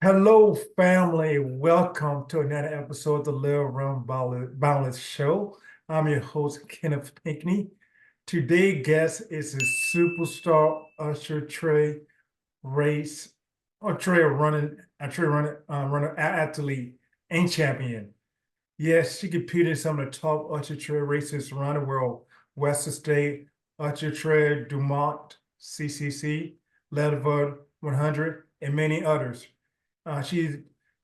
Hello, family. Welcome to another episode of the Live Run Boundless Show. I'm your host, Kenneth Pinkney. Today's guest is a superstar usher trail race or runner athlete and champion. Yes, she competed in some of the top ultra trail races around the world. Western State, Ultra Trail, Dumont, CCC, Leadville 100, and many others. She's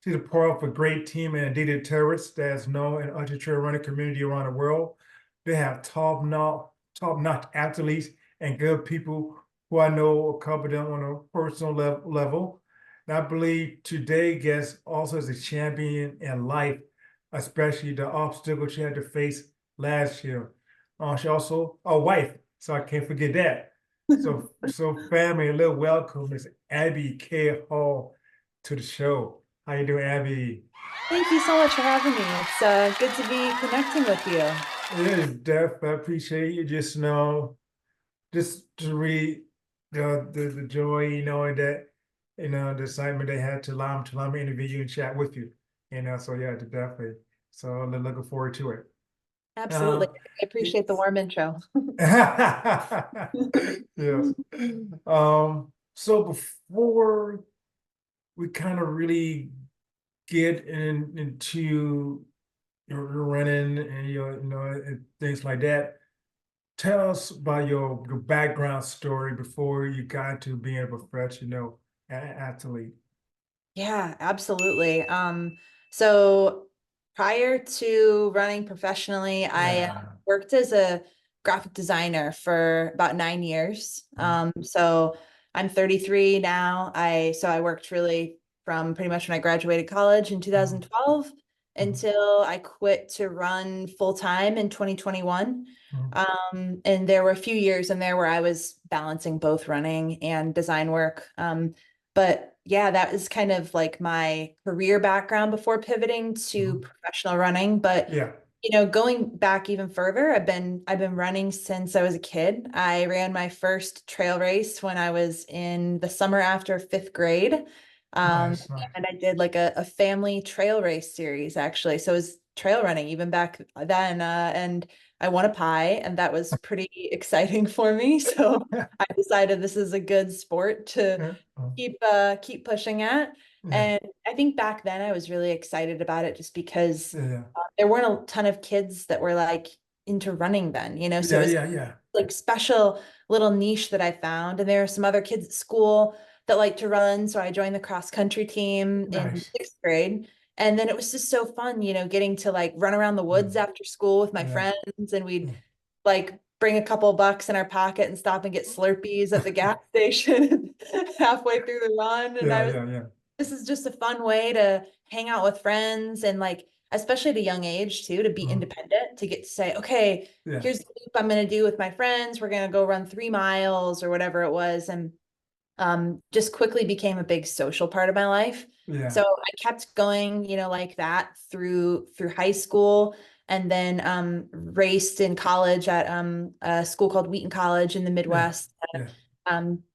a part of a great team in Adidas Terrex that is known in ultra trail running community around the world. They have top-notch athletes and good people who I know cover them on a personal level. And I believe today guest also is a champion in life, especially the obstacle she had to face last year. She also a wife, so I can't forget that. So family, a little welcome is Abby K. Hall to the show. How you doing, Abby? Thank you so much for having me. It's good to be connecting with you. It is Def. I appreciate you. Just know, just to read the joy, that the excitement they had to allow me interview you and chat with you. So yeah, definitely. So I'm looking forward to it. Absolutely. Um, I appreciate the warm intro. yes. So before we kind of really get into your running and and things like that. Tell us about your background story before you got to being a professional athlete. Yeah, absolutely. So prior to running professionally, I Yeah. worked as a graphic designer for about 9 years. So I'm 33 now. I worked really from pretty much when I graduated college in Mhm. 2012 Mhm. until I quit to run full time in 2021. Mhm. And there were a few years in there where I was balancing both running and design work. But yeah, that is kind of like my career background before pivoting to Mhm. professional running. But Yeah. going back even further, I've been running since I was a kid. I ran my first trail race when I was in the summer after fifth grade. Nice, nice. And I did like a family trail race series actually. So it was trail running even back then. And I won a pie, and that was pretty exciting for me. So I decided this is a good sport to Yeah. keep pushing at. Yeah. And I think back then I was really excited about it just because Yeah. there weren't a ton of kids that were like into running then. So it Yeah. was Yeah. Yeah. like special little niche that I found. And there are some other kids at school that like to run. So I joined the cross country team in Nice. sixth grade. And then it was just so fun, getting to like run around the woods Mm. after school with my Yeah. friends. And we'd Mm. like bring a couple bucks in our pocket and stop and get Slurpees at the gas station halfway through the run. And Yeah. I was Yeah. Yeah. this is just a fun way to hang out with friends and like, especially at a young age too, to be Mhm. independent, to get to say, okay, Yeah. here's the loop I'm going to do with my friends. We're going to go run 3 miles or whatever it was. And just quickly became a big social part of my life. Yeah. So I kept going, like that through high school, and then raced in college at a school called Wheaton College in the Yeah. Midwest, Yeah.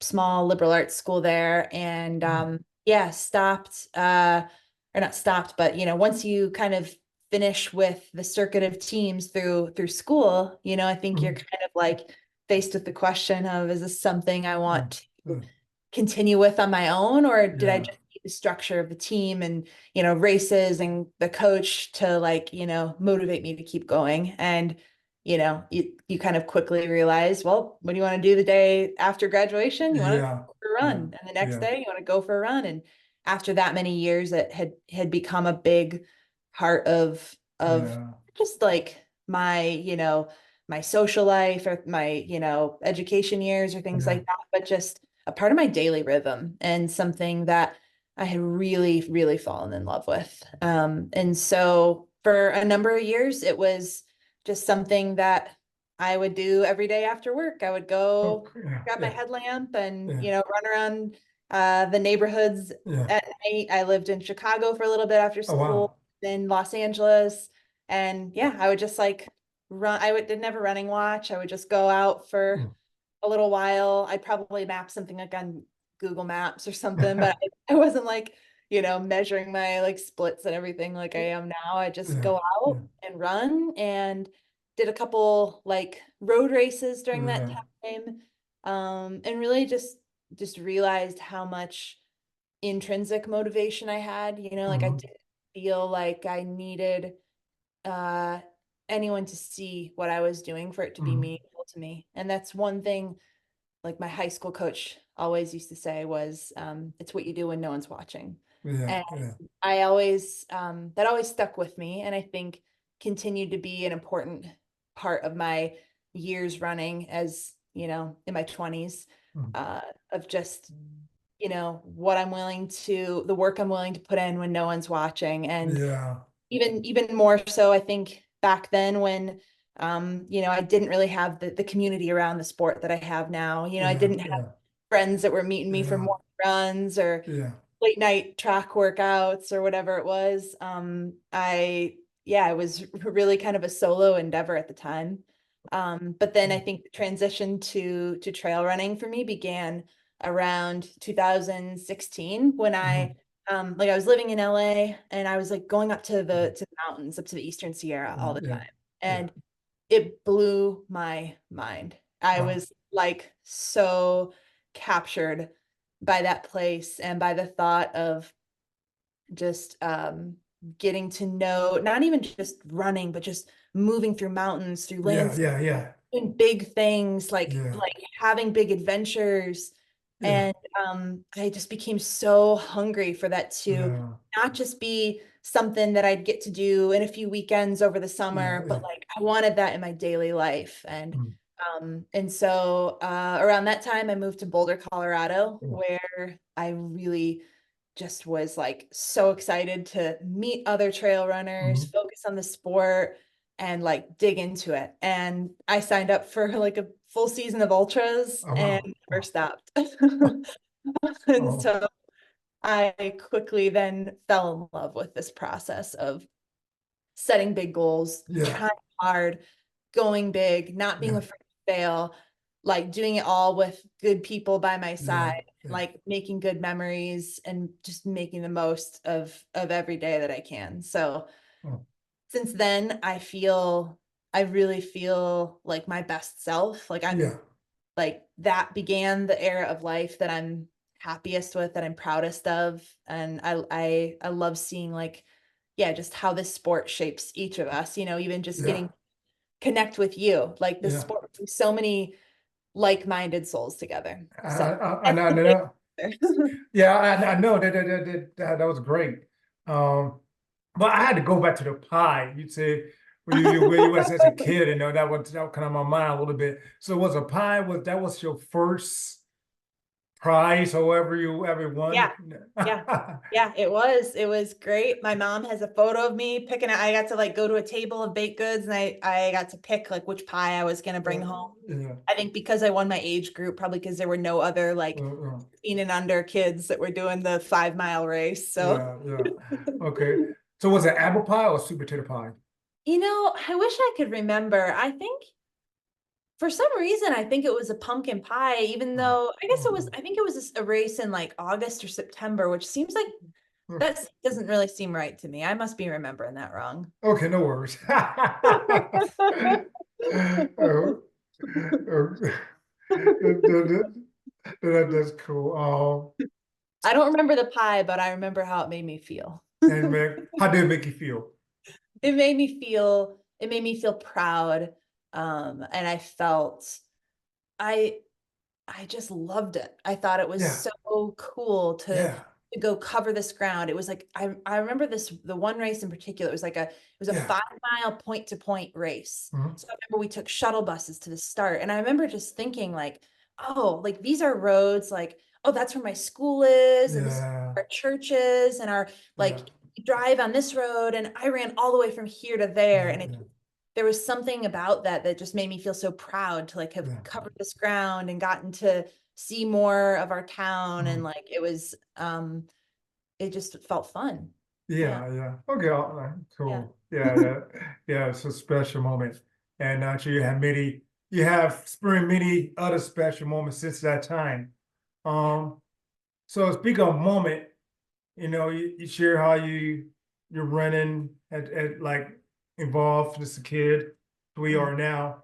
small liberal arts school there, and Mm. yeah, stopped or not stopped, but once you kind of finish with the circuit of teams through school, I think you're Mm. kind of like faced with the question of, is this something I Mm. want to Mm. continue with on my own, or did I Yeah. just need the structure of the team and races and the coach to like motivate me to keep going? And you kind of quickly realize, well, what do you want to do the day after graduation? You want to Yeah. go for a run, Yeah. and the next Yeah. day you want to go for a run. And after that many years, it had become a big part of Yeah. just like my social life, or my education years or things Yeah. like that, but just a part of my daily rhythm and something that I had really, really fallen in love with. And so for a number of years, it was just something that I would do every day after work. I would go Okay. Yeah. grab my Yeah. headlamp and, Yeah. run around the neighborhoods Yeah. at night. I lived in Chicago for a little bit after Oh school, wow. then Los Angeles. And yeah, I would just like run. Didn't have a running watch. I would just go out for Mm. a little while. I'd probably map something like on Google Maps or something, but I wasn't like measuring my like splits and everything like I am now. I just Yeah, go yeah, out and run, and did a couple like road races during that yeah. time. And really just realized how much intrinsic motivation I had, like I Mhm. didn't feel like I needed uh anyone to see what I was doing for it to be Mhm. meaningful to me. And that's one thing like my high school coach always used to say was, it's what you do when no one's watching. Yeah, And yeah. I always, that always stuck with me, and I think continued to be an important part of my years running as, in my 20s, Mhm. uh, of just, what I'm willing to, the work I'm willing to put in when no one's watching. And Yeah, even more so, I think back then when I didn't really have the community around the sport that I have now. I yeah, didn't have yeah, friends that were meeting me for yeah, morning runs or yeah. late night track workouts or whatever it was. It was really kind of a solo endeavor at the time. But then I think the transition to trail running for me began around 2016 when Mhm. like I was living in LA, and I was like going up to the mountains, up to the Eastern Sierra all the Yeah, time. yeah. And it blew my mind. I Wow. was like so captured by that place and by the thought of just getting to know, not even just running, but just moving through mountains, through Yeah, landscapes, yeah, yeah, doing big things, yeah, like having big adventures. yeah, And I just became so hungry for that to yeah, not just be something that I'd get to do in a few weekends over the yeah, summer, yeah. but like I wanted that in my daily life. Mm. And so around that time I moved to Boulder, Colorado, Yeah. where I really just was like so excited to meet other trail runners, Mhm. focus on the sport, and like dig into it. And I signed up for like a full season of ultras Oh, and wow. never Wow. stopped. And Oh, so I quickly then fell in love with this process of setting big goals, yeah, trying hard, going big, not being yeah, afraid to fail, like doing it all with good people by my yeah, side, yeah. like making good memories and just making the most of every day that I can. So Oh, since then, I really feel like my best self. Like yeah, that began the era of life that I'm happiest with, that I'm proudest of. And I love seeing like, yeah, just how this sport shapes each of us, even just yeah, getting connect with you. Like this yeah. sport brings so many like-minded souls together. So I that's know, I the big know. answer. Yeah, I know that was great. But I had to go back to the pie. You said where you was as a kid, that kind of my mind a little bit. So was a pie that was your first prize, however you ever won? Yeah. Yeah. Yeah, it was great. My mom has a photo of me picking it. I got to like go to a table of baked goods, and I got to pick like which pie I was gonna bring home. Yeah. I think because I won my age group, probably because there were no other Uh, like uh, 16 and under kids that were doing the 5 mile race. So, yeah, yeah. Okay. So was it apple pie or sweet potato pie? I wish I could remember. I think for some reason, I think it was a pumpkin pie, even Oh, though oh, I think it was a race in like August or September, which seems like oh. that doesn't really seem right to me. I must be remembering that wrong. Okay, no worries. Oh, oh, that's cool. I don't remember the pie, but I remember how it made me feel. And man, how did it make you feel? It made me feel proud. And I felt I I just loved it. I thought it was Yeah, so cool yeah, to go cover this ground. It was like I remember the one race in particular. It was a yeah. 5 mile point to point race. Mhm. So I remember we took shuttle buses to the start, and I remember just thinking like, oh, like these are roads, like, oh, that's where my school is, and this is Yeah, where our church is, and our yeah, like you drive on this road, and I ran all the way from here to there, yeah, and yeah, there was something about that just made me feel so proud to like have yeah. covered this ground and gotten to see more of our town, and Mhm. like it just felt fun. Yeah. Yeah, yeah. Okay, all right, Yeah. cool. Yeah, yeah, yeah. It's a special moment, and sure you have experienced many other special moments since that time. Um, so speak of moment. you share how you're running at like involved as a kid to where you Mm. are now.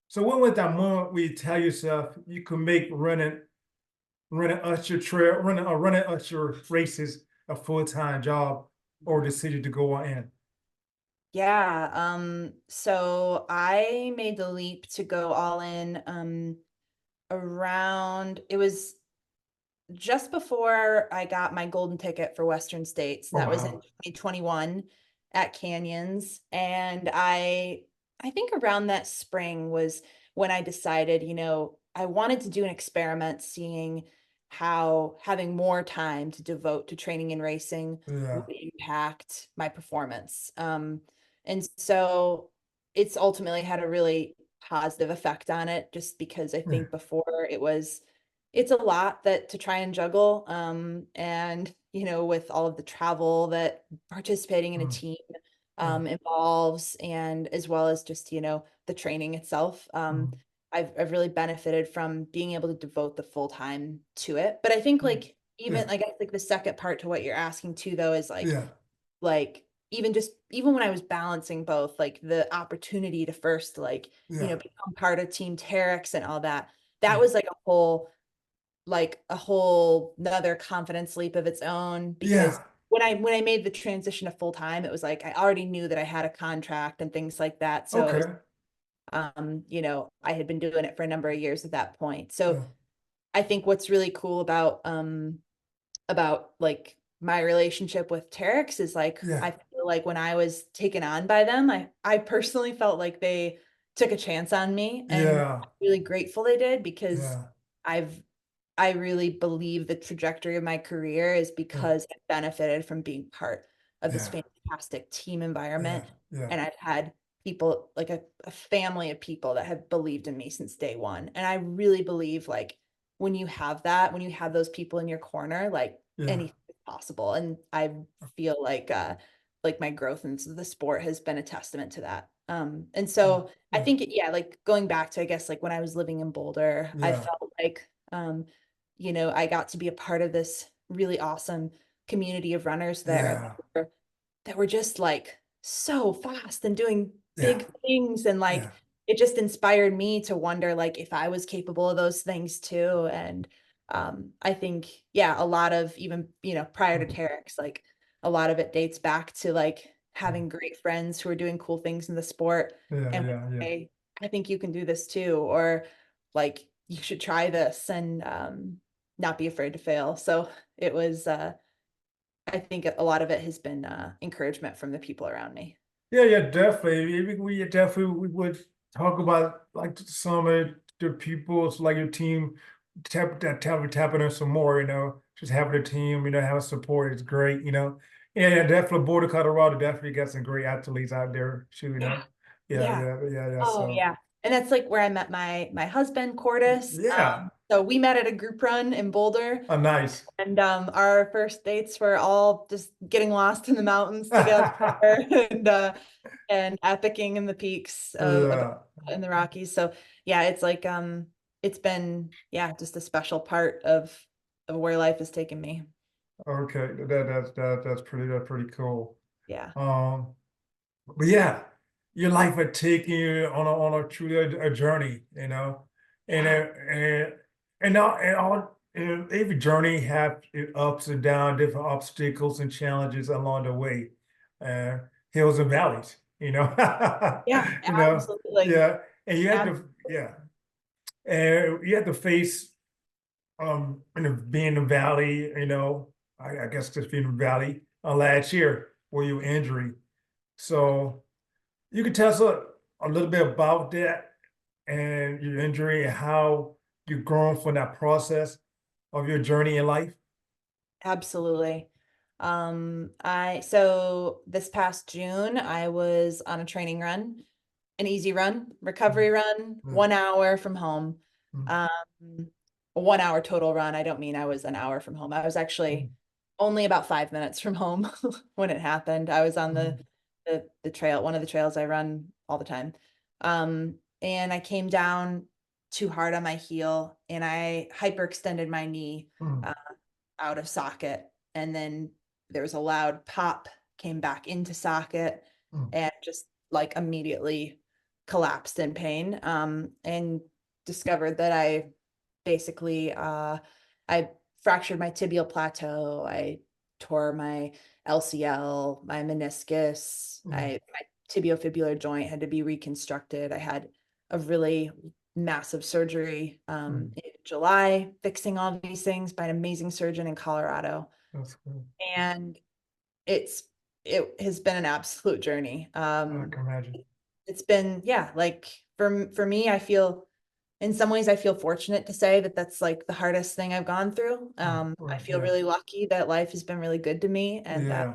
So when was that moment where you tell yourself you can make running usher races a full-time job or decision to go on in? Yeah, so I made the leap to go all in around it was just before I got my golden ticket for Western States. Oh That was in wow. 2021 at Canyons. And I think around that spring was when I decided, I wanted to do an experiment seeing how having more time to devote to training and racing would Yeah. impact my performance. And so it's ultimately had a really positive effect on it, just because I Yeah. think before it's a lot that to try and juggle. And with all of the travel that participating in a Mm, team yeah. involves, and as well as just, the training itself. Mm, I've really benefited from being able to devote the full time to it. But I think mm, like even yeah. like I think the second part to what you're asking too, though, is Yeah. like even when I was balancing both, like the opportunity to first Yeah. become part of Team Terex and all that, Yeah. that was like a whole another confidence leap of its own, because Yeah. when I made the transition to full time, it was like I already knew that I had a contract and things like that. So it was, Okay. I had been doing it for a number of years at that point. So Yeah. I think what's really cool about like my relationship with Terex is like Yeah. I feel like when I was taken on by them, I personally felt like they took a chance on me, and Yeah. I'm really grateful they did, because Yeah. I've I really believe the trajectory of my career is Yeah. because I benefited from being part of this Yeah. fantastic team Yeah. environment. Yeah. And I've had people like a family of people that have believed in me since day one. And I really believe like when you have that, when you have those people in your corner, like Yeah. anything is possible. And I feel like my growth in the sport has been a testament to that. And Yeah. so I Yeah. think yeah, like going back to I guess like when I was living in Boulder, I Yeah. felt like I got to be a part of this really awesome community of runners there Yeah. that were just like so fast and doing Yeah. big things, and like Yeah. it just inspired me to wonder like if I was capable of those things too. And I think yeah, a lot of even prior to Terex, like a lot of it dates back to like having great friends who are doing cool things in the sport Yeah. and would Yeah. Yeah. say, I think you can do this too, or like you should try this, and not be afraid to fail. So it was I think a lot of it has been encouragement from the people around me. Yeah, yeah, definitely. We would talk about like some of the people's like your team tapping on some more, just having a team, having support is great, Yeah, yeah, definitely Boulder, Colorado definitely got some great athletes out there too, Yeah. Yeah, Yeah. yeah, yeah, yeah. Oh So yeah. And that's like where I met my husband, Cordis. yeah. So we met at a group run in Boulder, Oh, nice. and our first dates were all just getting lost in the mountains together and epicking in the peaks of Yeah. in the Rockies. So yeah, it's like it's been yeah, just a special part of where life has taken me. Okay. That's pretty cool. Yeah. Um, But yeah, your life had taken you on a truly a journey, and Yeah. every journey have its ups and downs, different obstacles and challenges along the way, uh, hills and valleys, Yeah, you know, absolutely. yeah, and you had Ab- to, yeah, and you had to face being in the valley, I guess just being in the valley last year where you were injury, so. You could tell us a little bit about that and your injury and how you've grown from that process of your journey in life. Absolutely. I so this past June, I was on a training run, an easy run, Mm, recovery run, mm, 1 hour from home. mm, Um, a 1 hour total run. I don't mean I was an hour from home. I was mm, actually only about 5 minutes from home when it happened. I was on the mm, the trail, one of the trails I run all the time. And I came down too hard on my heel, and I hyperextended my knee mm, uh, out of socket, and then there was a loud pop, came back into socket, Mm, and just like immediately collapsed in pain, and discovered that I basically I fractured my tibial plateau, I tore my LCL, my meniscus, mm, my tibiofibular joint had to be reconstructed. I had a really massive surgery mm. in July, fixing all these things by an amazing surgeon in Colorado. That's good. And it's it has been an absolute journey. I can imagine. It's been, yeah, like for me, I feel in some ways I feel fortunate to say that that's like the hardest thing I've gone through. Mm, I right, feel yeah. really lucky that life has been really good to me, and Yeah.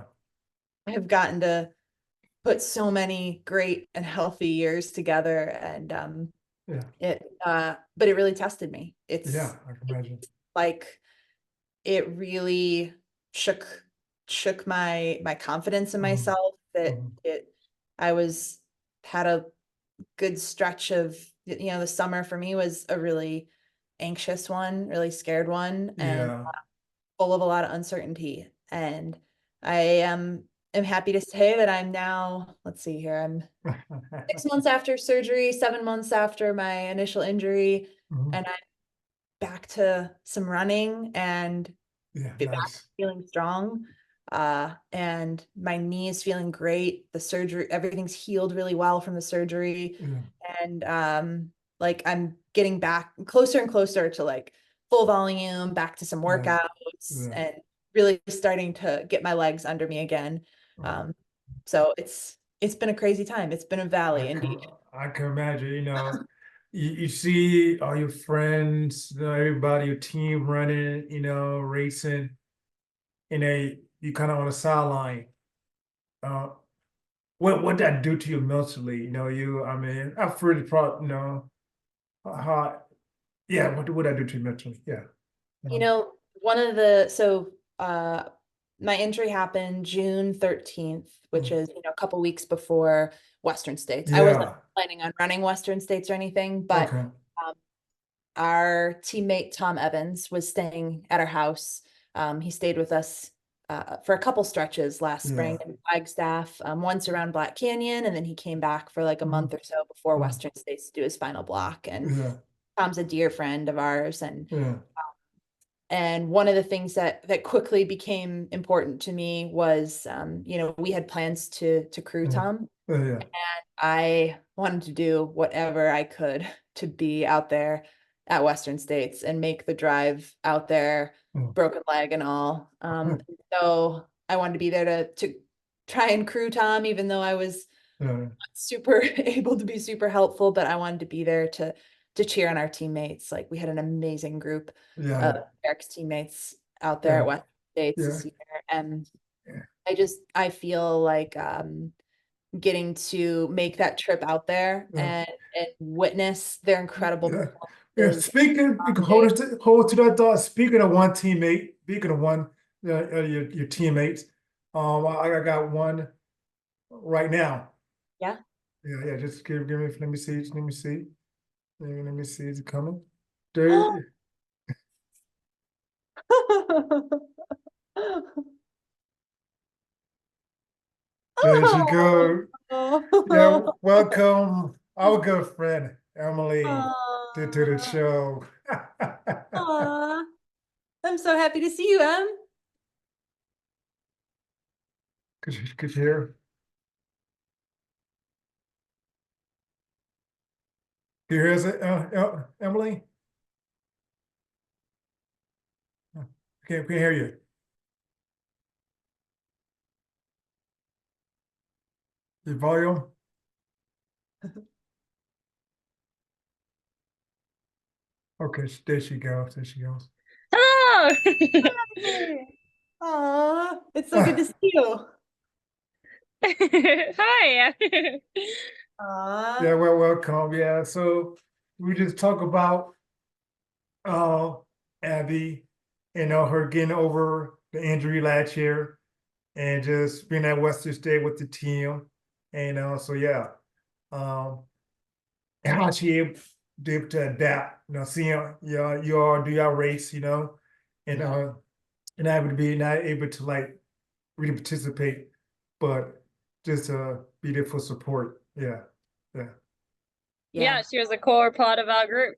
I have gotten to put so many great and healthy years together, and Yeah. but it really tested me. Yeah. I can imagine. Like it really shook shook my confidence in Mm, myself, that mm. it I was had a good stretch of, the summer for me was a really anxious one, really scared one, and Yeah. full of a lot of uncertainty. And I am happy to say that I'm now, let's see here, I'm 6 months after surgery, 7 months after my initial injury, Mhm. and I'm back to some running and Yeah. be back Nice. feeling strong. And my knee is feeling great. The surgery, everything's healed really well from the surgery. Yeah. And like I'm getting back closer and closer to like full volume, back to some Yeah. workouts, Yeah. and really starting to get my legs under me again. Oh, Um, so it's been a crazy time. It's been a I valley can indeed. I can imagine, you see all your friends, everybody, your team running, racing, you kind of on the sideline. Uh, what that do to you mentally? I mean, I've really probably, how, yeah, what would that do to you mentally? Yeah. One of the so my injury happened June 13th, which Mm. is, a couple weeks before Western States. I wasn't Yeah. planning on running Western States or anything, but Okay. um, our teammate Tom Evans was staying at our house. He stayed with us for a couple stretches last spring Yeah. in Flagstaff, once around Black Canyon, and then he came back for like a Mhm. month or so before Mm. Western States to do his final block. And Yeah. Tom's a dear friend of ours, and Yeah. one of the things that quickly became important to me was, we had plans to crew Yeah. Tom. Yeah. I wanted to do whatever I could to be out there at Western States and make the drive out there, Yeah. broken leg and all. Yeah. So I wanted to be there to try and crew Tom, even though I was Yeah. super able to be super helpful, but I wanted to be there to cheer on our teammates. Like we had an amazing group of Yeah. Eric's teammates out there at Yeah. West States Yeah. this year. And Yeah. I feel like getting to make that trip out there Yeah. and witness their incredible Yeah. Yeah. performances. Speaking, you can hold to that thought. Speaking of one teammate, speaking of one, your teammates, I got one right now. Yeah. Yeah, yeah. Just give me. Let me see. Let me see. Let me see. Is it coming? There, there she go. Yeah. Welcome, our good friend Emily, to the Aw. show. Aw. I'm so happy to see you, Em. Could you hear? Can you hear us, Emily? Can't hear you. The volume. Okay, there she goes. There she goes. Hello. Hey. Aw, it's so good to Ah, see you. Hi. Aw. yeah, well, welcome. Yeah, so we just talk about uh Abby, her getting over the injury last year and just being at Western State with the team. And so yeah, um, and how she able to adapt, seeing you all do your race, and and I would be not able to like really participate, but just be there for support. Yeah, yeah, Yeah. Yeah, she was a core part of our group.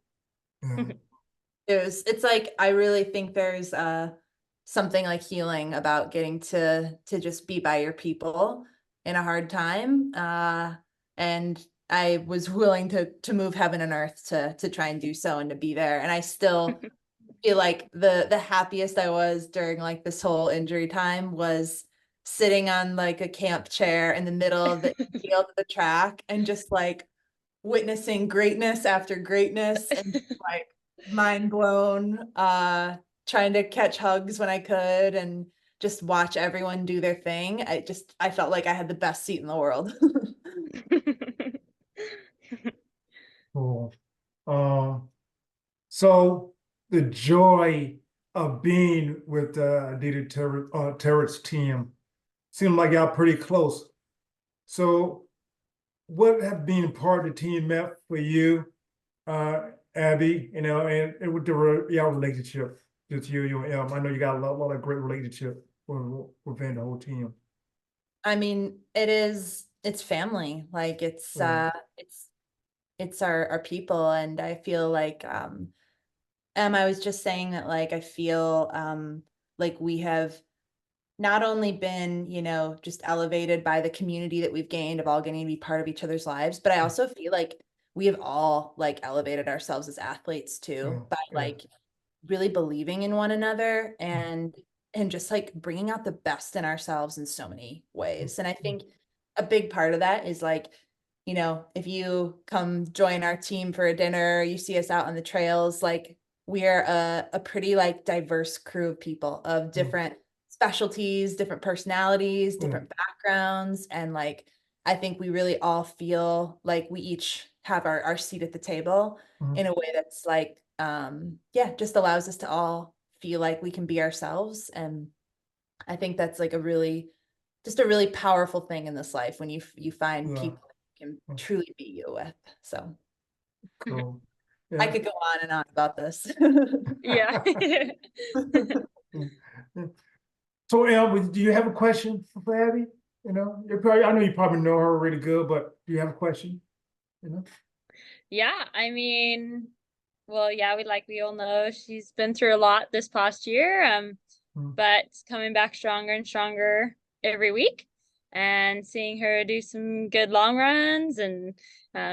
yeah. It's like I really think there's something like healing about getting to just be by your people in a hard time. And I was willing to move heaven and earth to try and do so and to be there. And I still feel like the happiest I was during like this whole injury time was sitting on like a camp chair in the middle of the field of the track and just like witnessing greatness after greatness and like mind blown, trying to catch hugs when I could and just watch everyone do their thing. I felt like I had the best seat in the world. Cool. Um, so the joy of being with the Terrex team seemed like y'all pretty close. So what have been part of the team meant for you, Abby, and with y'all relationship, just you and I know you got a lot of great relationship within the whole team. I mean, it's family. Like Mm, it's our people. And I feel like I was just saying that like I feel like we have not only been, just elevated by the community that we've gained of all getting to be part of each other's lives, but I also feel like we have all like elevated ourselves as athletes too oh, by yeah. like really believing in one another and just like bringing out the best in ourselves in so many ways. And I think a big part of that is like, if you come join our team for a dinner, you see us out on the trails, like we are a pretty like diverse crew of people of Mm, different specialties, different personalities, yeah. different backgrounds. And like, I think we really all feel like we each have our seat at the table Mm, in a way that's like, yeah, just allows us to all feel like we can be ourselves. And I think that's like just a really powerful thing in this life when you find yeah. people that you can Mm, truly be you with. So cool. I Yeah. could go on and on about this. Yeah. Mm, mm. So, do you have a question for Abby? I know you probably know her really good, but do you have a question? You know? Yeah, I mean, well, yeah, we all know she's been through a lot this past year, Mm, but coming back stronger and stronger every week, and seeing her do some good long runs and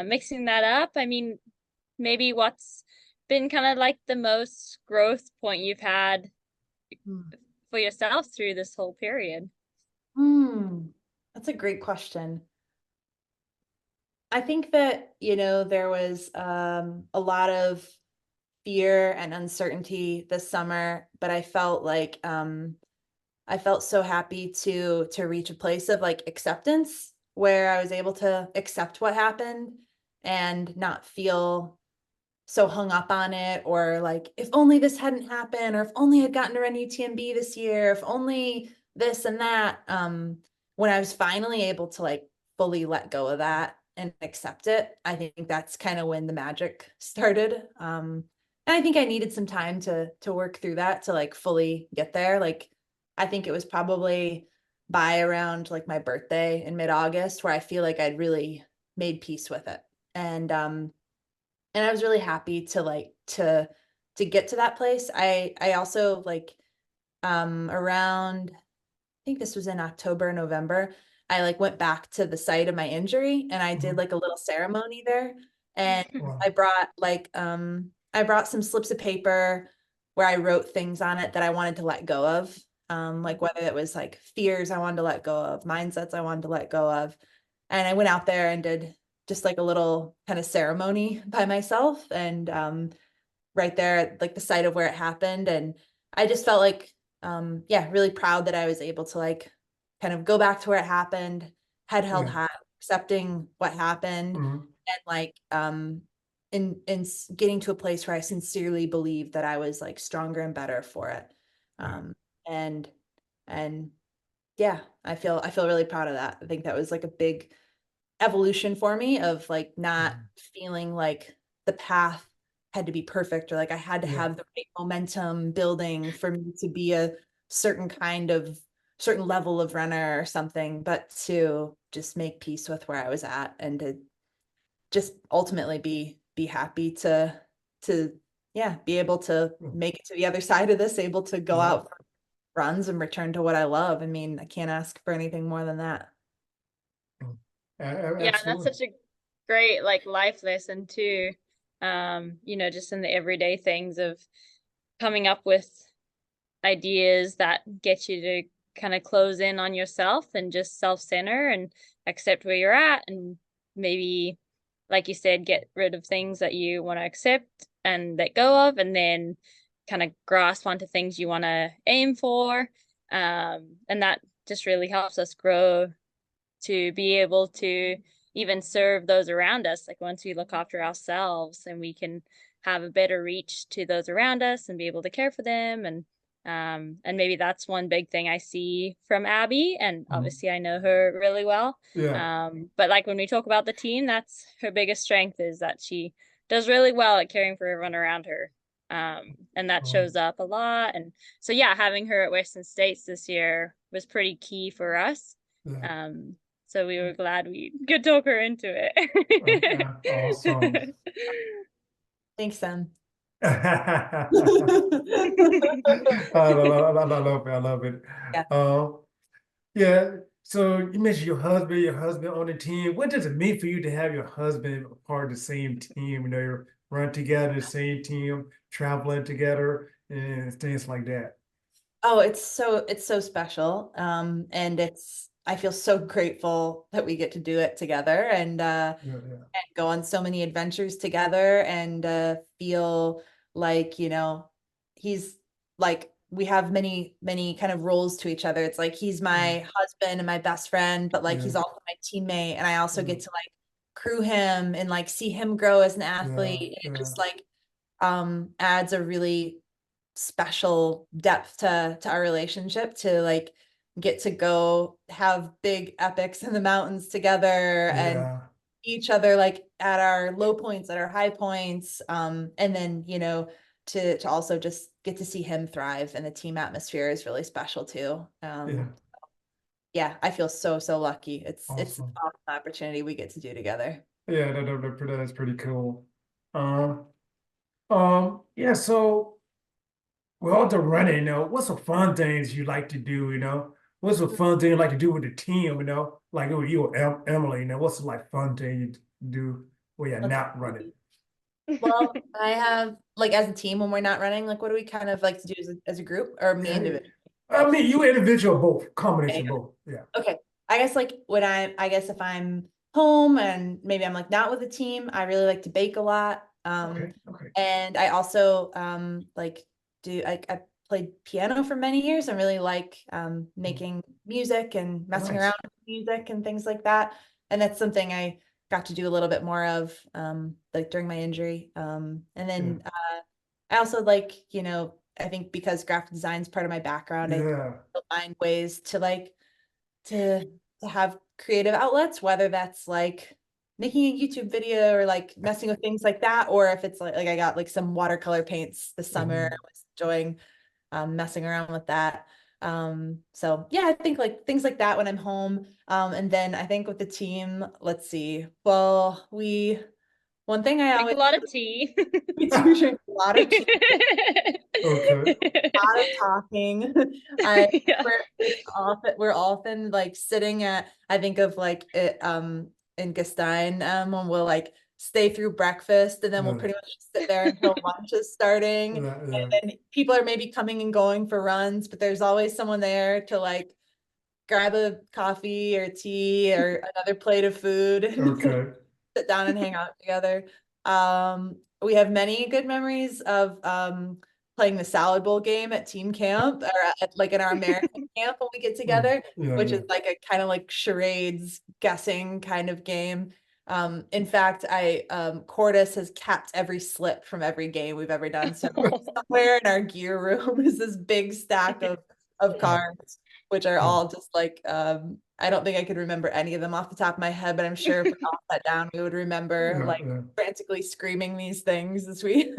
mixing that up. I mean, maybe what's been kind of like the most growth point you've had for yourself through this whole period? Hmm, that's a great question. I think that, there was a lot of fear and uncertainty this summer, but I felt so happy to reach a place of like acceptance where I was able to accept what happened and not feel so hung up on it or like if only this hadn't happened or if only I'd gotten to run UTMB this year, if only this and that. When I was finally able to like fully let go of that and accept it, I think that's kind of when the magic started. And I think I needed some time to work through that to like fully get there. Like I think it was probably by around like my birthday in mid-August where I feel like I'd really made peace with it. And I was really happy to like to get to that place. I also like around I think this was in October, November, I like went back to the site of my injury and I did mhm. like a little ceremony there. And Wow. I brought some slips of paper where I wrote things on it that I wanted to let go of. Like whether it was like fears I wanted to let go of, mindsets I wanted to let go of. And I went out there and did just like a little kind of ceremony by myself and right there at like the site of where it happened. And I just felt like, yeah, really proud that I was able to like kind of go back to where it happened, head held Yeah. high, accepting what happened, Mhm. and like, getting to a place where I sincerely believed that I was like stronger and better for it. Yeah. And, and yeah, I feel really proud of that. I think that was like a big evolution for me of like not Mhm. feeling like the path had to be perfect or like I had to Yeah. have the right momentum building for me to be a certain kind of certain level of runner or something, but to just make peace with where I was at and to just ultimately be happy to yeah, be able to make it to the other side of this, able to go out for runs and return to what I love. I mean, I can't ask for anything more than that. Yeah, and that's Absolutely. such a great like life lesson too. Just in the everyday things of coming up with ideas that get you to kind of close in on yourself and just self-center and accept where you're at, and maybe, like you said, get rid of things that you want to accept and let go of, and then kind of grasp onto things you want to aim for. And that just really helps us grow to be able to even serve those around us. Like once we look after ourselves, and we can have a better reach to those around us and be able to care for them. And maybe that's one big thing I see from Abby. And obviously I know her really well. Yeah. But like when we talk about the team, that's her biggest strength, is that she does really well at caring for everyone around her. And that shows up a lot. And so yeah, having her at Western States this year was pretty key for us. Yeah. So we were glad we could talk her into Awesome. it. Thanks, Sam. I love it. I love it. Yeah. Yeah. So you mentioned your husband on the team. What does it mean for you to have your husband a part of the same team? You know, you run together, the same team, traveling together, and things like that. Oh, it's so special. And I feel so grateful that we get to do it together Yeah, yeah, and go on so many adventures together and feel like, he's like we have many kind of roles to each other. It's like he's my husband and my best friend, but like yeah, he's also my teammate, and I also yeah, get to like crew him and like see him grow as an yeah, athlete. And it yeah, just like adds a really special depth to our relationship, to like get to go have big epics in the mountains together and yeah, each other like at our low points, at our high points, and then to also just get to see him thrive, and the team atmosphere is really special too. yeah. Yeah, I feel so lucky. It's an Awesome. awesome opportunity we get to do together. Yeah, that's pretty cool. Um, yeah, so with all the running, what's some fun things you like to do, What's a fun thing you like to do with the team, Like with you or Emily, what's the like fun thing you do when you're Let's not running? see. Well, I have like as a team when we're not running, like what do we kind of like to do as a group or me Yeah, individually? I mean, you individual, both, Okay. combination, both. Yeah. Okay. I guess like when I guess if I'm home and maybe I'm like not with a team, I really like to bake a lot. Okay. Okay. And I also like I played piano for many years and really like making music and messing around Nice. with music and things like that. And that's something I got to do a little bit more of like during my injury. And Yeah. then I also like, I think because graphic design is part of my background, I Yeah. find ways to like to have creative outlets, whether that's like making a YouTube video or like messing with things like that, or if it's like I got like some watercolor paints this summer. I Mhm. was enjoying messing around with that. So yeah, I think like things like that when I'm home. And then I think with the team, let's see. Well, one thing I Drink a always lot of tea. we do drink a lot of tea, Okay. lot of talking. I Yeah. we're often like sitting at I think of like it in Gastein when we'll like stay through breakfast and then we'll Yeah. pretty much just sit there until lunch is starting. Yeah. And Yeah. then people are maybe coming and going for runs, but there's always someone there to like grab a coffee or tea or another plate of food and Okay. sit down and hang out together. We have many good memories of playing the salad bowl game at team camp or like in our American camp when we get together, Yeah. which Yeah. is like a kind of like charades guessing kind of game. In fact, Cordis has capped every slip from every game we've ever done. So somewhere in our gear room is this big stack of cards, which are Yeah. all just like I don't think I could remember any of them off the top of my head, but I'm sure if we all sat down, we would remember Yeah. like Yeah. frantically screaming these things as we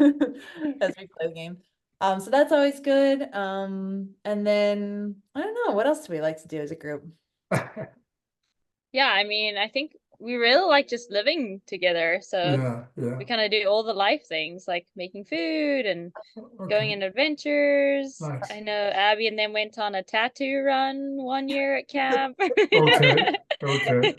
as we play the game. So that's always good. And then I don't know, what else do we like to do as a group? Yeah, I mean, I think we really like just living together. So Yeah, yeah. we kind of do all the life things like making food and going Okay, on adventures. nice. I know Abby and them went on a tattoo run one year at camp. Okay, okay.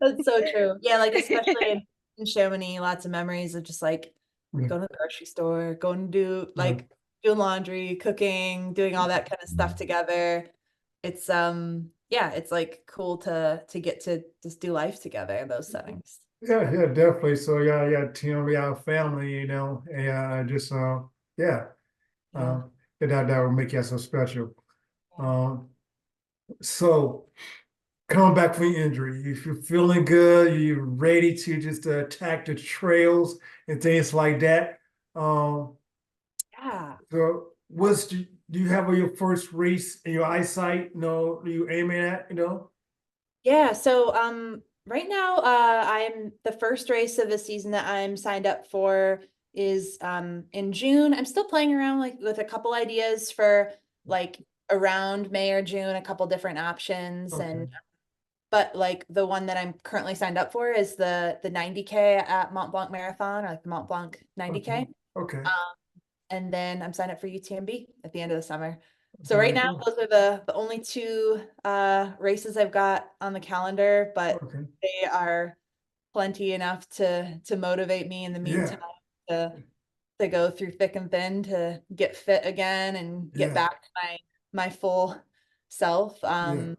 That's so true. Yeah, like especially in Chamonix, lots of memories of just like Yeah, going to the grocery store, going to do yeah, like doing laundry, cooking, doing all that kind of stuff together. It's yeah, it's like cool to get to just do life together in those settings. yeah, yeah, definitely. So yeah, yeah, team, we our family, and just yeah, Yeah. that would make you so special. Um, so coming back from your injury, if you're feeling good, you're ready to just attack the trails and things like that. Um, Yeah. so do you have your first race in your eyesight? No, you aiming at, Yeah, so right now I'm the first race of the season that I'm signed up for is in June. I'm still playing around like with a couple ideas for like around May or June, a couple different options Okay, and but like the one that I'm currently signed up for is the 90K at Mont Blanc Marathon or like the Mont Blanc okay, 90K. okay. And then I'm signed up for UTMB at the end of the summer. So right Very now, cool. those are the only two races I've got on the calendar, but Okay. they are plenty enough to motivate me in the meantime Yeah, to go through thick and thin to get fit again and get yeah, back to my full self. yeah,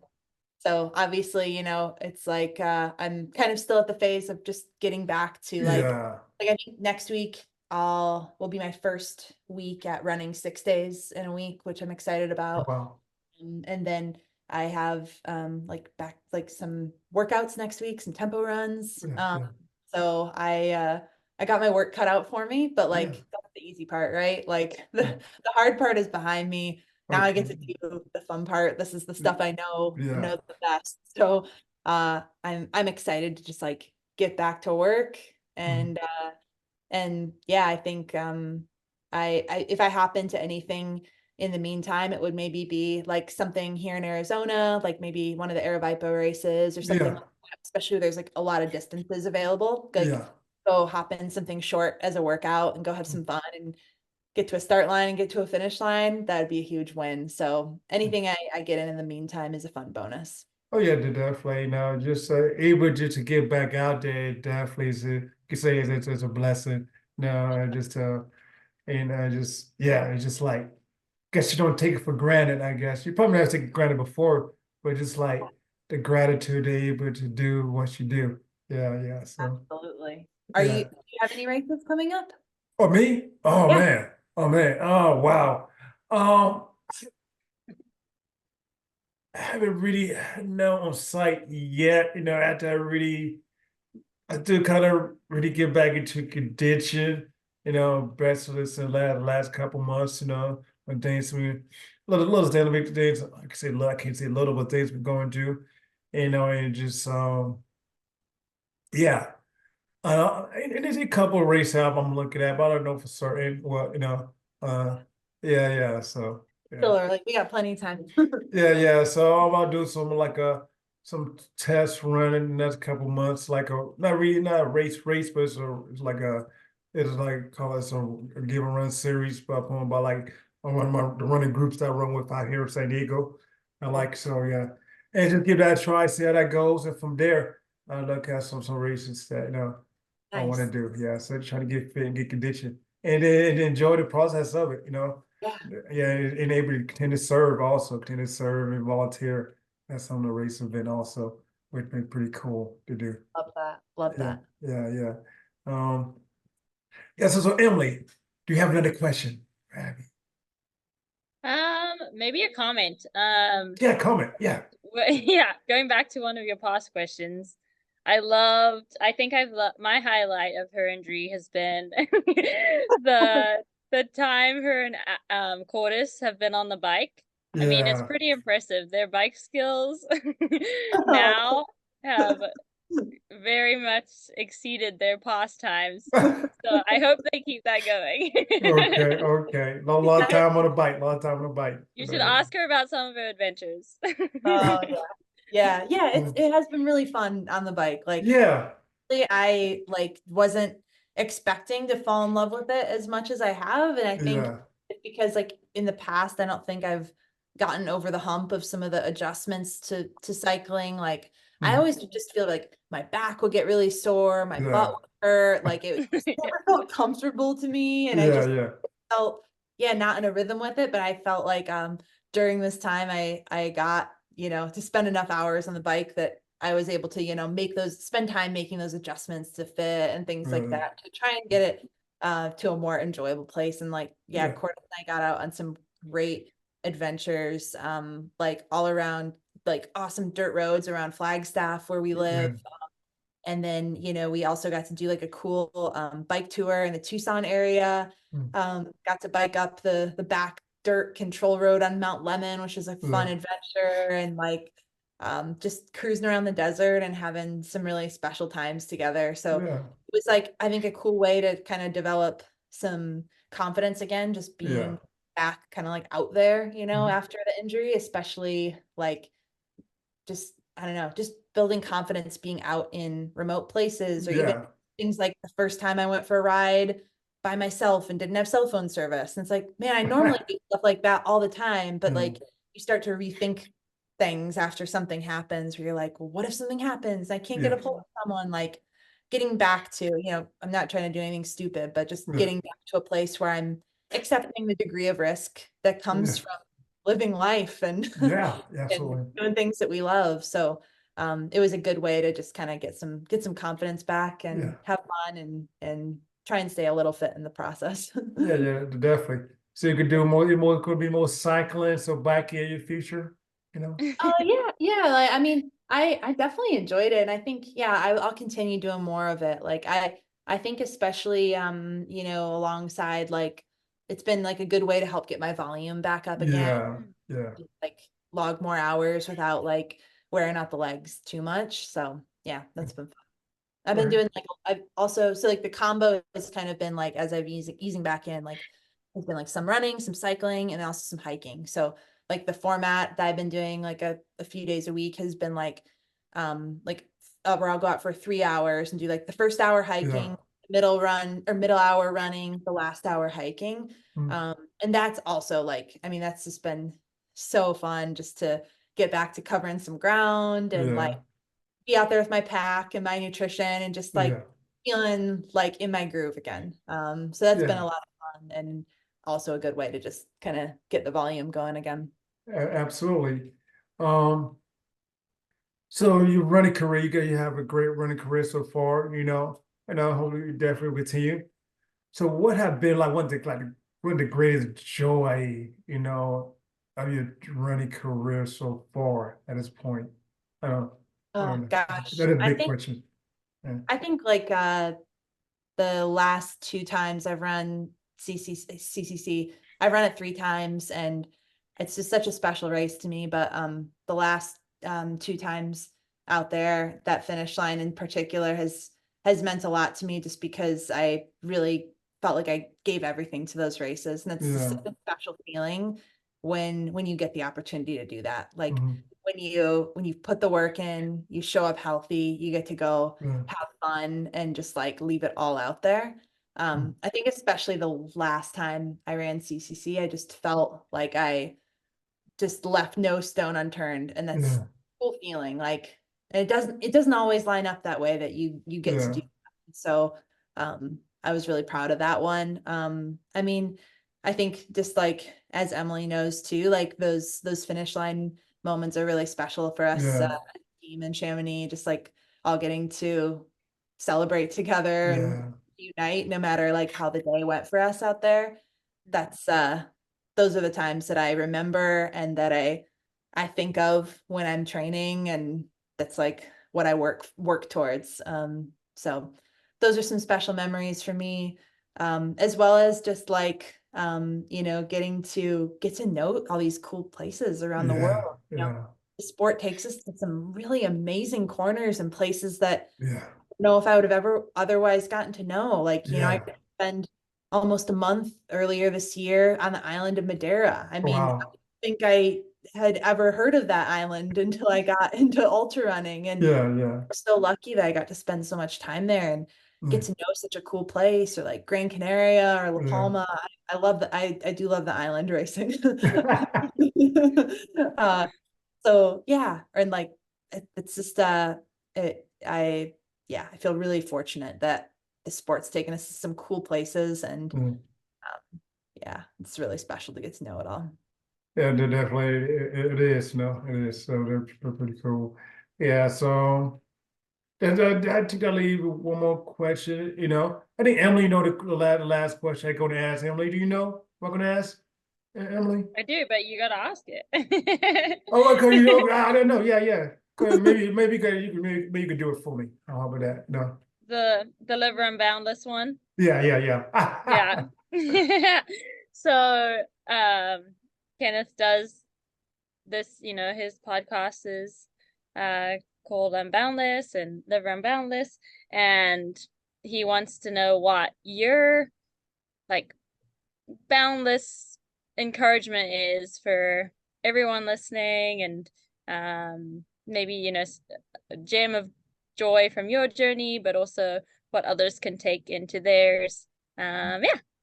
So obviously, it's like I'm kind of still at the phase of just getting back to yeah. I think next week will be my first week at running 6 days in a week, which I'm excited Oh, about. wow. And then I have like back like some workouts next week, some tempo runs. Yeah, yeah, So I got my work cut out for me, but yeah. like that's the easy part, right? Like the hard part is behind me. Now I get Okay. to do the fun part. This is the stuff I Yeah. know the best. So I'm excited to just like get back to work Mhm. and yeah, I think I if I happen to anything in the meantime, it would maybe be like something here in Arizona, like maybe one of the Aravaipa races or something Yeah, like that, especially where there's like a lot of distances available. Like yeah. go hop in something short as a workout and go have some fun and get to a start line and get to a finish line. That'd be a huge win. So anything I get in the meantime is a fun bonus. Oh yeah, definitely. Just able just to get back out there, definitely is a, you can say it's a blessing. No, just just yeah, it's just like guess you don't take it for granted. I guess you probably never take it for granted before, but just like the gratitude to able to do what you do. Yeah, yeah. So Absolutely. yeah. Do you have any races coming up? Oh me? Oh Yeah. man. Oh man. Oh wow. Um, I haven't really no on site yet. After I do kind of really get back into condition. Bachelor's in the last couple months. When things we little dynamic things. I can say little, I can't say little, but things we're going through. And just yeah. And there's a couple of race app I'm looking at, but I don't know for certain. Well, yeah, yeah. So yeah. Still early. We got plenty of time. Yeah, yeah. So I'm about to do some test run in the next couple months, like not a race, but it's like call it some a give and run series, but on by like on one of the running groups that I run with out here in San Diego. I Cool. like so yeah, and just give that a try, see how that goes, and from there I look at some races that I want to Nice. do. Yeah, so trying to get fit and get conditioned, and enjoy the process of it. Yeah, Yeah, and able to continue to serve also, continue to serve and volunteer at some of the race event also, which been pretty cool to do. love that. Love Yeah, that. yeah, yeah. Um, yeah, so Emily, do you have another question for Abby? Maybe a comment. Yeah, comment. Yeah. Yeah, going back to one of your past questions, I think I've loved my highlight of her injury has been the time her and Cordis have been on the bike. I mean, it's Yeah. pretty impressive. Their bike skills Oh, now have very much exceeded their pastimes. So I hope they keep that going. Okay, okay. Long time on a bike, long time on a bike. You should ask her about some of her adventures. Oh yeah, it has been really fun on the bike. Like Yeah, I like wasn't expecting to fall in love with it as much as I have, and I think yeah, it's because like in the past I don't think I've gotten over the hump of some of the adjustments to cycling. Like I mhm, always just feel like my back would get really sore, my butt yeah, would hurt, like it just never felt comfortable to me, and I yeah, just yeah, felt yeah not in a rhythm with it. But I felt like during this time I got to spend enough hours on the bike that I was able to make those spend time making those adjustments to fit and things like really, that to try and get it to a more enjoyable place. And like yeah, yeah, Courtney and I got out on some great adventures like all around like awesome dirt roads around Flagstaff where we yeah, live. And then, we also got to do like a cool bike tour in the Tucson area. mm, Got to bike up the back dirt control road on Mount Lemon, which is a fun yeah, adventure, and like just cruising around the desert and having some really special times together. So yeah, it was like, I think a cool way to kind of develop some confidence again, just yeah, being back kind of like out there, mhm, after the injury, especially like just I don't know, just building confidence being out in remote places or even yeah, things like the first time I went for a ride by myself and didn't have cell phone service. And it's like, man, I normally do stuff like that all the time, but mm, like you start to rethink things after something happens where you're like, well, what if something happens? I can't get yeah, a hold of someone. Like getting back to, I'm not trying to do anything stupid, but just yeah, getting back to a place where I'm accepting the degree of risk that yeah, comes from living life and yeah, and absolutely, doing things that we love. So it was a good way to just kind of get some confidence back yeah, and have fun and try and stay a little fit in the process. yeah, yeah, definitely. So you could do could be more cycling, so bike in your future, you know? Oh yeah. Like, I mean, I definitely enjoyed it, and I think yeah, I'll continue doing more of it. Like I think especially alongside like it's been like a good way to help get my volume back up again, Yeah, yeah, like log more hours without like wearing out the legs too much. So yeah, that's been fun. I've been right, doing like I've also so like the combo has kind of been like as I've easing back in like it's been like some running, some cycling, and also some hiking. So like the format that I've been doing like a few days a week has been like where I'll go out for 3 hours and do like the first hour yeah, hiking, middle hour running, the last hour hiking. mm, Um, and that's also like I mean that's just been so fun just to get back to covering some ground and like yeah, be out there with my pack and my nutrition and just like yeah, feeling like in my groove again. So that's been yeah, a lot of fun and also a good way to just kind of get the volume going again. absolutely. Um, so your running career, you have a great running career so far, and I hope you definitely will continue. So what have been like one of the greatest joy, of your running career so far at this point? I Oh don't know. gosh. That is a I big think question. Yeah. I think like the last two times I've run CCC, I've run it 3 times and it's just such a special race to me. But the last 2 times out there, that finish line in particular has meant a lot to me just because I really felt like I gave everything to those races. And it's just Yeah. such a special feeling when you get the opportunity to do that. Like Mhm. when you put the work in, you show up healthy, you get to go Yeah. have fun and just like leave it all out there. Mm. I think especially the last time I ran CCC, I just felt like I just left no stone unturned, and that's Yeah. cool feeling. Like and it doesn't always line up that way that you get to Yeah. do that. So I was really proud of that one. I mean, I think just like as Emily knows too, like those finish line moments are really special for us Yeah. team in Chamonix, just like all getting to celebrate together and Yeah. unite no matter like how the day went for us out there. That's those are the times that I remember and that I think of when I'm training, and that's like what I work towards. So those are some special memories for me, as well as just like getting to get to know all these cool places around the Yeah. world. Yeah. the sport takes us to some really amazing corners and places that Yeah. I don't know if I would have ever otherwise gotten to know. Like, you know, I Yeah. could spend almost a month earlier this year on the island of Madeira. I mean, I Wow. don't think I had ever heard of that island until I got into ultra running. And Yeah. Yeah. so lucky that I got to spend so much time there and get Mm. to know such a cool place, or like Gran Canaria or La Yeah. Palma. I love the I do love the island racing. uh, so yeah, and like it's just I yeah, I feel really fortunate that the sport's taken us to some cool places, and Mm. yeah, it's really special to get to know it all. Yeah, definitely it is, no, it is. So they're pretty cool. Yeah, so I think I'll leave with one more question. I think Emily, the last question I'm going to ask. Emily, do you know what I'm going to ask? Emily? I do, but you gotta ask it. Oh, okay, I don't know. Yeah, yeah. Maybe you could do it for me. How about that? No. The liver and boundless one. Yeah, yeah, yeah. Yeah. So, Kenneth does this, his podcast is called Unboundless and Liver Unboundless, and he wants to know what your like boundless encouragement is for everyone listening, and maybe a gem of joy from your journey, but also what others can take into theirs. Yeah.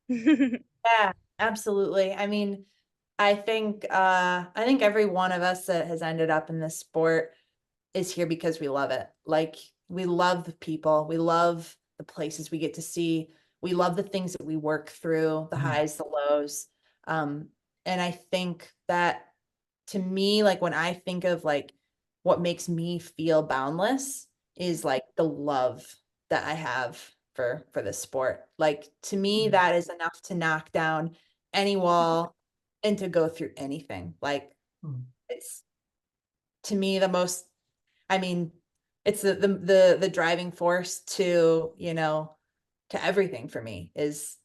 Yeah, absolutely. I mean, I think every one of us that has ended up in this sport is here because we love it. Like, we love the people, we love the places we get to see, we love the things that we work through, the highs, the lows. And I think that, to me, like when I think of like what makes me feel boundless is like the love that I have for this sport. Like, to me, that is enough to knock down any wall and to go through anything. Like, it's, to me, the most, I mean, it's the driving force to, to everything for me is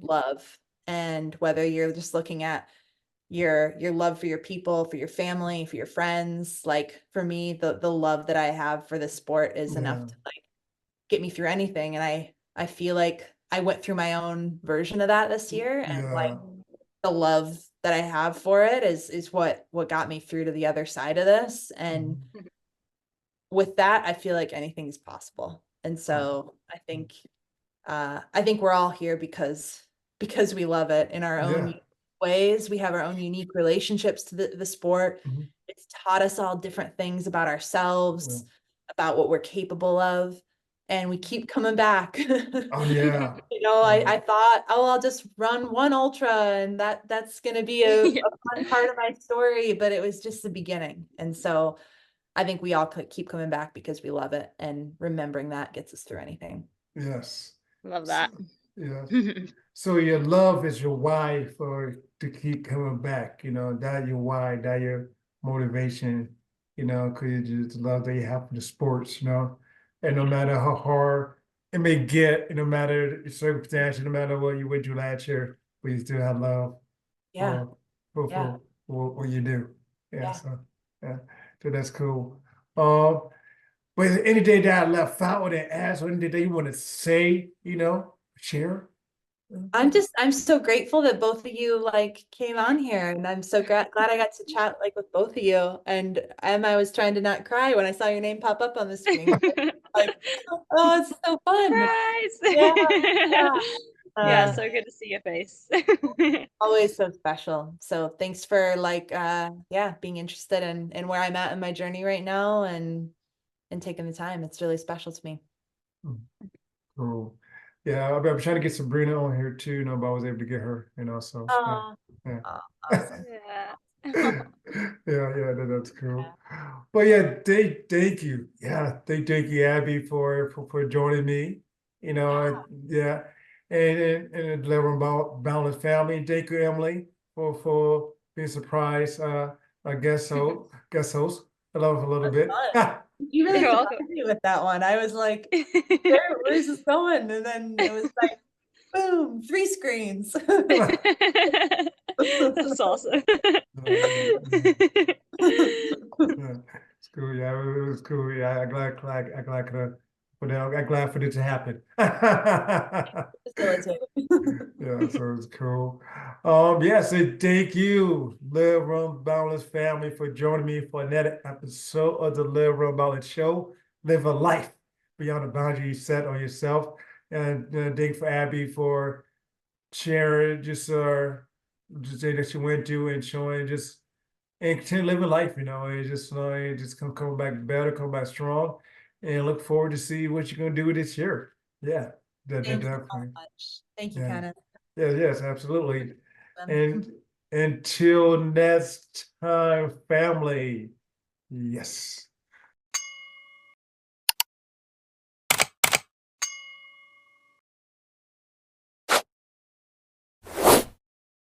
love. And whether you're just looking at your love for your people, for your family, for your friends, like for me, the love that I have for this sport is enough to like get me through anything. And I feel like I went through my own version of that this year, and like Yeah. the love that I have for it is what got me through to the other side of this. And with that, I feel like anything is possible. And so I think we're all here because we love it in our own Yeah. ways. We have our own unique relationships to the sport. Mhm. It's taught us all different things about Yeah. ourselves, about what we're capable of, and we keep coming back. Oh, yeah. I thought, oh, I'll just run one ultra and that's going to be a Yeah. fun part of my story, but it was just the beginning. And so I think we all could keep coming back because we love it, and remembering that gets us through anything. Yes. Love that. Yeah. So your love is your why to keep coming back, that your why, that your motivation, because it's the love that you have for the sports, and no matter how hard it may get, no matter the circumstance, no matter what you went through last year, but you still have love Yeah. for, for, Yeah. for what you do. Yeah. Yeah. So, yeah. So that's cool. But is there any day that I left out or that asked, or anything that you want to say, share? I'm so grateful that both of you like came on here, and I'm so glad I got to chat like with both of you. And I was trying to not cry when I saw your name pop up on the screen. Like, oh, it's so fun. Surprise! Yeah, yeah. Yeah, so good to see your face. Always so special. So thanks for like yeah, being interested in where I'm at in my journey right now, and taking the time. It's really special to me. Cool. Yeah, I'm trying to get Sabrina on here too, but I was able to get her, so Oh, yeah. awesome. Yeah. Yeah, that's cool. But yeah, thank you. Yeah, thank you, Abby, for joining me. Yeah, and the Level Balance family. And thank you, Emily, for being surprised. I guess so. Guest host. I love it a little bit. Fun. You really You're surprised welcome. me with that one. I was like, where's this going? And then it was like, boom, 3 screens. That's awesome. It's cool. Yeah, it was cool. Yeah, I'm glad, I'm glad for it to happen. Facilitator. Yeah, so it's cool. Yeah, so thank you, Live Room Balance family, for joining me for another episode of the Live Room Balance Show. Live a life beyond the boundary you set on yourself. And thank you for Abby for sharing just thing that she went through and showing just and continue living life, and just come back better, come back strong, and look forward to see what you're gonna do this year. Yeah, Thank you so definitely. much. Thank you, Yeah. Kenneth. Yeah, yes, absolutely. And until next time, family. Yes.